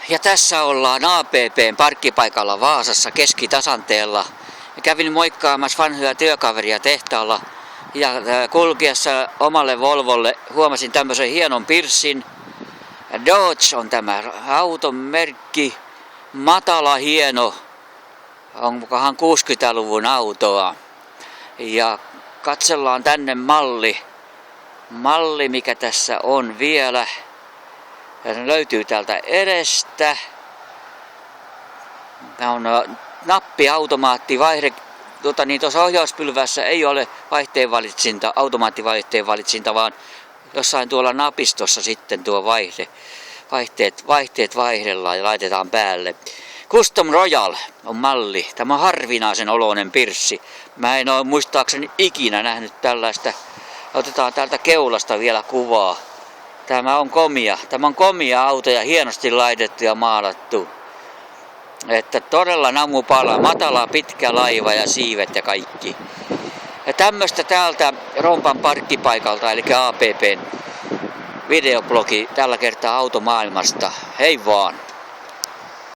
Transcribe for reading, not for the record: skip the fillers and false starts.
Ja tässä ollaan APP:n parkkipaikalla Vaasassa keskitasanteella. Kävin moikkaamassa vanhoja työkaveria tehtaalla ja kulkiessa omalle Volvolle huomasin tämmöisen hienon pirssin. Dodge on tämä auton merkki, matala hieno, onkohan 60-luvun autoa. Ja katsellaan tänne malli mikä tässä on vielä. Ja se löytyy täältä edestä. Tämä on nappiautomaatti vaihde. Tuossa ohjauspylvässä ei ole vaihteenvalitsinta, automaattivaihteen valitsinta, vaan jossain tuolla napistossa sitten tuo vaihteet vaihdellaan ja laitetaan päälle. Custom Royal on malli. Tämä on harvinaisen oloinen pirssi. Mä en ole muistaakseni ikinä nähnyt tällaista. Otetaan täältä keulasta vielä kuvaa. Tämä on komia auto ja hienosti laitettu ja maalattu. Että todella namupala, matala, pitkä laiva ja siivet ja kaikki. Ja tämmöstä täältä Rompan parkkipaikalta, eli APP:n videoblogi tällä kertaa automaailmasta. Hei vaan!